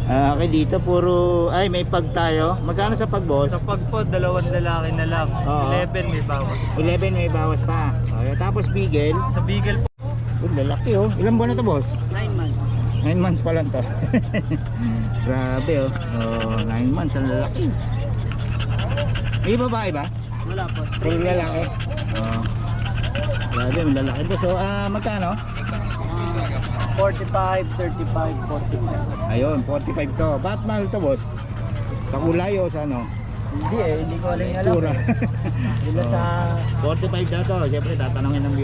Okay, dito puro, ay may pag tayo. Magkano sa pag, boss? Sa pag po, dalawang lalaki na lang. Oo. 11 may bawas. 11 may bawas pa. Okay, tapos bigel. Sa Beagle po, Lalaki oh. Ilang buwan na to, boss? 9 months. 9 months pa lang to. Grabe oh. Oh, 9 months ang lalaki. May babae ba? Wala po. Puro lalaki. Oh. Grabe, may lalaki to. So, magkano? 45, 35, 45. Ayun, 45 to. Ba't mahal to, boss? Sa kulay o sa ano? Hindi hindi ko alam alam. Pura. Dila sa 45 na to. Siyempre, tatanungin ng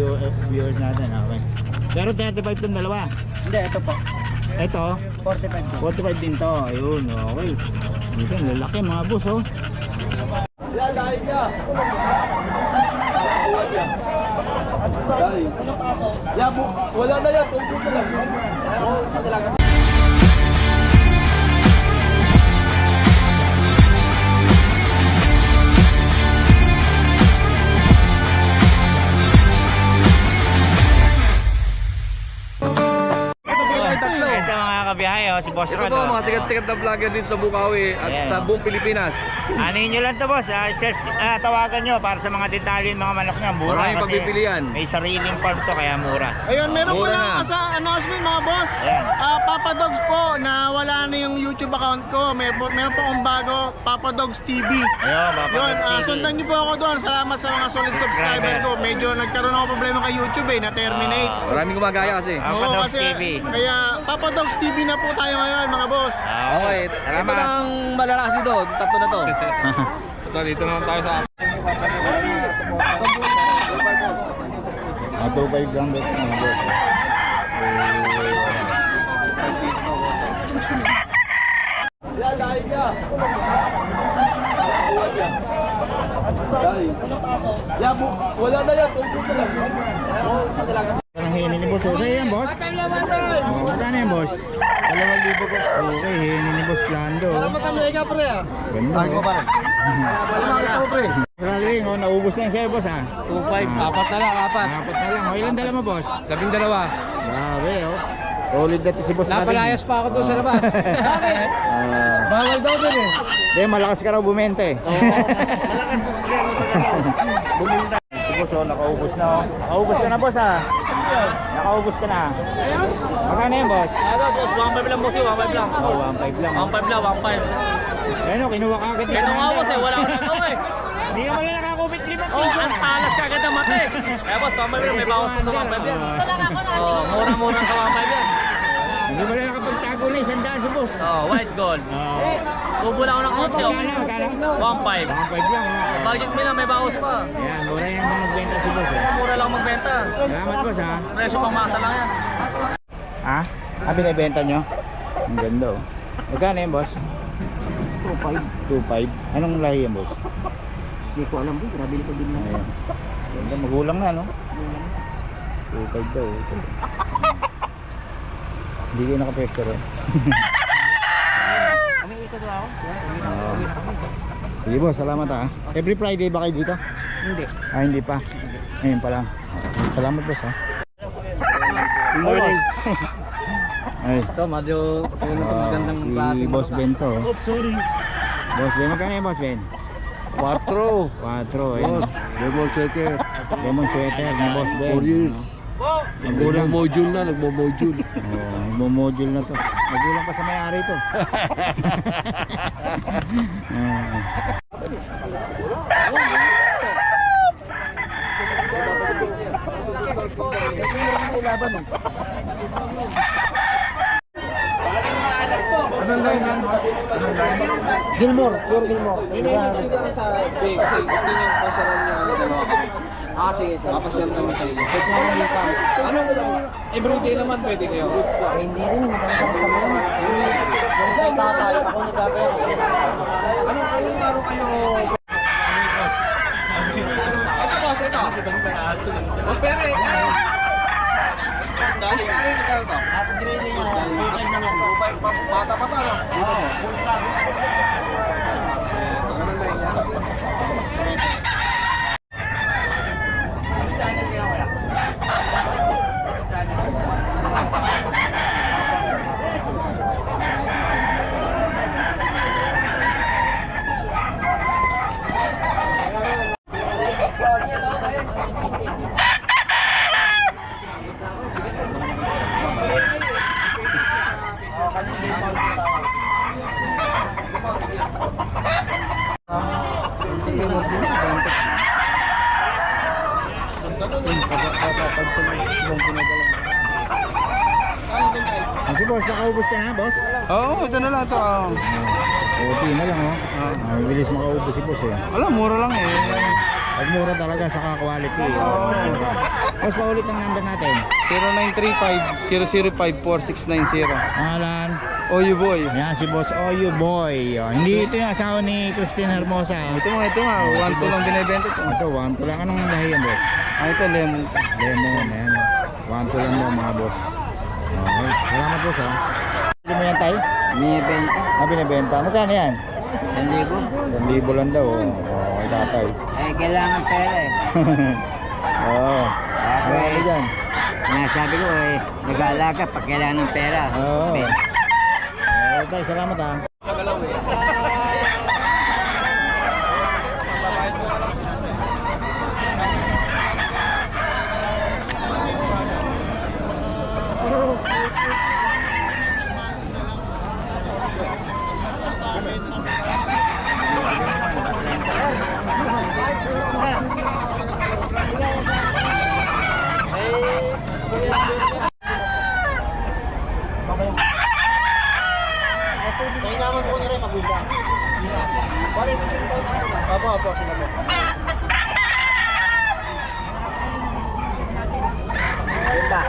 viewers natin. Okay. Pero 35 itong dalawa. Hindi, ito po. Ito, 45. 45 din to. Ayun, okay. Dito, lalaki mga boss, oh. Dahil ka. Dahil. Wala na yan. Tungkol na lang. Sa talaga. Ito mga kabiyahe, oh, si Boss Ito Rod. po, Oh. mga sikat-sikat na vlogger dito sa Bukawi at Ayan, sa oh. buong Pilipinas. Anin nyo lang to, boss. Search, tawagan nyo para sa mga detalye ng mga manok niya. Mura Maraming kasi pagpipilian. may sariling farm to, kaya mura. Ayun, meron po Mura lang na. sa announcement mga boss. Ayan. Papa Dogs po, na wala na yung YouTube account ko. Meron po akong bago, Papa Dogs TV. Ayun, Yun, sundan niyo po ako doon. Salamat sa mga solid subscriber ko. Medyo nagkaroon ako problema kay YouTube na-terminate. Maraming gumagaya kasi. Papa Oo, Dogs TV. Kaya Papa Dogs TV na po tayo ngayon mga boss. Okay, ito Salamat. na ang malalakas dito. Tatlo na to. Dito naman tayo sa 2.5 lang dito mga boss. Dahil ka. Dahil. Wala na yan. Tungkol na lang. Sa talaga. Ang hini ni boss. Sa'yo yan, boss? Oh, magkano yan, boss? 2,000 po. Okay, hini ni boss Lando. Matamlay ka pre ah. Ganda. Tayo pa rin. Makita ko pre. Raling, oh, naubos na yung sa'yo, boss, ha? 2.5. Apat na lang, apat. Apat na lang. Oh, ilan dala mo, boss? 12. Grabe, oh. Solid na to si boss. Napalayas pa ako doon sa labas. Bakit? Bawal daw din eh. Hindi, malakas ka raw bumente. Malakas buminta. Si boss, oh, nakaubos na, oh. Nakaubos ka na, boss, ha? Nakaubos ka na. Magkano yan, boss? Ano, boss, 1.5 lang boss, 1.5 lang. Oh, 1.5 lang. 1.5 lang, 1.5. Ayun, kinuha ka agad. Kaya nga boss wala ko nagawa eh. Hindi ka wala nakakupit 5 Oh, ang talas ka agad ng mata eh. Kaya boss, 1.5 lang, may bawas pa sa 1.5 yan. Oh, mura-mura sa 1.5 yan. Hindi mo lang nakapagtago na 100 si boss. Oh, white gold. Tubo lang ako ng konti oh. 1.5. 1.5 lang. Budget nila, may bawas pa. Ayan, mura yan kung magbenta si boss. Mura lang magbenta. Salamat, boss, ha? Presyo pang masa lang yan. Ha? Binibenta nyo? Ang ganda, oh. Magkano yan, boss? 2.5. Anong lahi yan, boss? Hindi ko alam po, grabe nito din na. Ayan. Ganda, magulang na, no? 2.5 daw. Ito. Hindi kayo nakapwesto rin. Kami ikot ba ako? Sige, boss, salamat, ha? Every Friday ba kayo dito? Hindi. Hindi pa. Ngayon pa lang. Salamat, boss, ha? Good morning. Ay. Ito, medyo magandang klase. Si Boss Ben to. Oh, sorry. Boss Ben, magkano yung Boss Ben? 4. 4, ayun. Lemon sweater. Lemon sweater ni Boss Ben. 4 years. Magulang. Nagmo-module na, nagmo-module. Oh, nagmo-module na to. Magulang pa sa may-ari to. Anong line yan? Gilmore, pure Gilmore. Sige. Papasyal kami sa iyo. Anong everyday naman pwede kayo? Hindi rin, magkakaroon sa mga. Yung kay tatay, ako nagkakaroon. Anong araw kayo? Ito boss, ito. Boss Pere, Dali, magkano to? As grade niya, 2.5 naman. 2.5, bata pa to, no? Oo. Full stock. Si boss, nakaubos ka na, boss? Oo, ito na lang ito. Okay na lang, oh. Bilis makaubos si boss, eh. Wala, mura lang eh. Pag mura talaga, saka quality. Boss, paulit ang number natin. 0935-005-4690. Pangalan? Oyu boy. Yan, si boss Oyu Boy. Oh, hindi ito yung asawa ni Christine Hermosa. Ito nga, 1-2 lang binibenta ito. Ito, 1 lang. Anong dahilan, boss? Ito lemon. Lemon, ayan. 1 lang mo, mga boss. Okay, salamat boss, ha. Hindi mo yan tayo? Binibenta. Binibenta. Magkano yan? 1,000 lang daw. Okay, tatay. Kailangan pera eh. Oo. Okay, dyan. Nasabi ko eh, nag-aalaga pag kailangan ng pera. Oo. Okay, salamat, ha. May naman po na rin magulang. Apo, sila po. Ganda.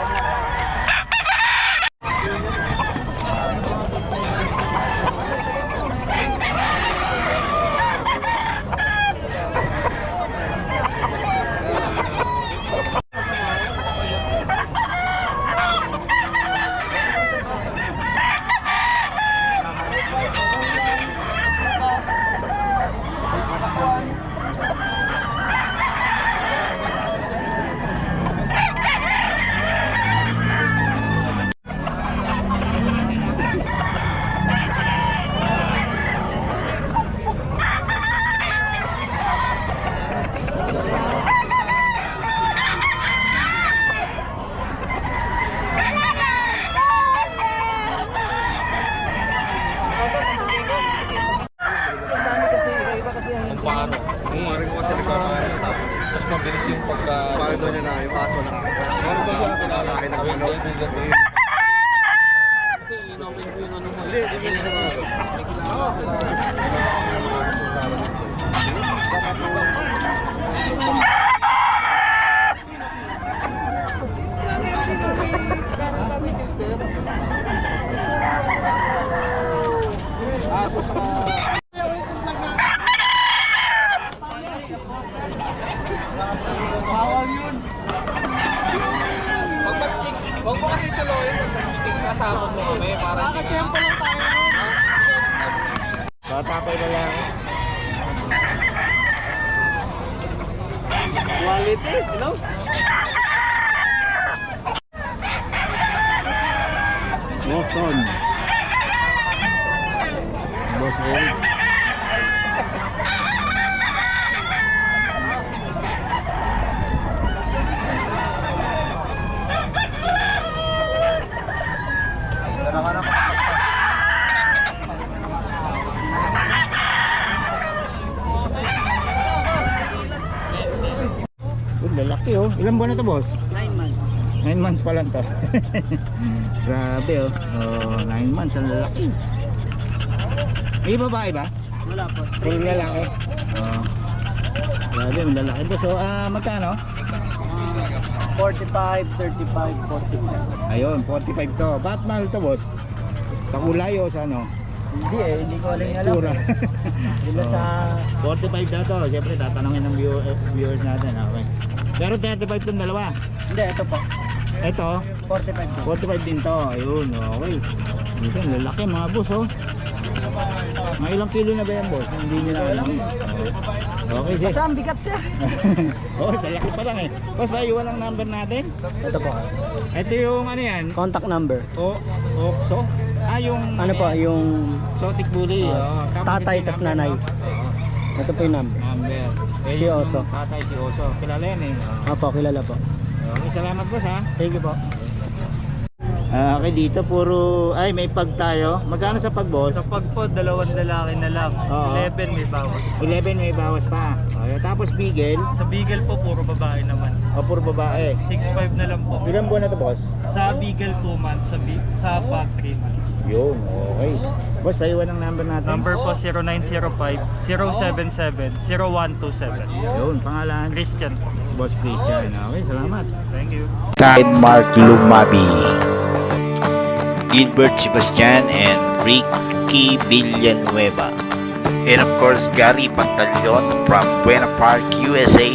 Maring ko kasi nagpapakaya sa akin. Mas mabilis yung pagka... Bakit doon niya na yung aso na nakalaki ng ano. Kasi inopen ko yung ano mo. Hindi Aso sa... Bawal yun. Pag mag-chicks, huwag mo kasi suluin pag nag-chicks kasama mo kami. Nakaka-tsempo lang tayo nun. Tatapay na lang. Quality, you know? Boston. Boss Eric. Lalaki, oh. Ilang buwan na to, boss? 9 months. 9 months pa lang to. Grabe, oh. Oh, 9 months ang lalaki. May babae ba? Wala po. Puro lalaki. Oh. Grabe, ang lalaki to. So, magkano? 45, 35, 45. Ayun, 45 to. Ba't mahal to, boss? Pakulay o sa ano? Hindi hindi ko alam yung Tura. Dila sa... 45 na to. Siyempre, tatanungin ng viewers natin. Okay. Pero 35 itong dalawa. Hindi, ito po. Ito, 45. 45 din to. Ayun, okay. Dito, lalaki mga boss, oh. Mga ilang kilo na ba yan, boss? Hindi nyo na alam. Okay, sige. Basta ang bigat siya. Oh, sa laki pa lang eh. Boss, iwan ang number natin. Ito po. Ito yung ano yan? Contact number. Okso? Yung... Ano po, yung Exotic bully. tatay tas nanay. Ito po yung number. Number. Si Oso. Tatay si Oso. Kilala yan eh. Opo, kilala po. Okay, salamat boss ha. Thank you po. Okay, dito puro, ay may pag tayo. Magkano sa pag, boss? Sa pag po, 2 lalaki na lang. Oo. 11 may bawas. 11 may bawas pa. Okay, tapos bigel, Sa Beagle po, puro babae naman. o puro babae. 6'5 na lang po. Ilang buwan na to, boss? Sa Beagle 2 months, sa pag 3 months. Yun, okay. Boss, paiwan ang number natin. Number po 0905-077-0127. Yun, pangalan. Christian po. Boss Christian. Okay, salamat. Thank you. Mark Lumabi, Gilbert Sebastian, and Ricky Villanueva. And of course, Gary Pantaleon from Buena Park, USA.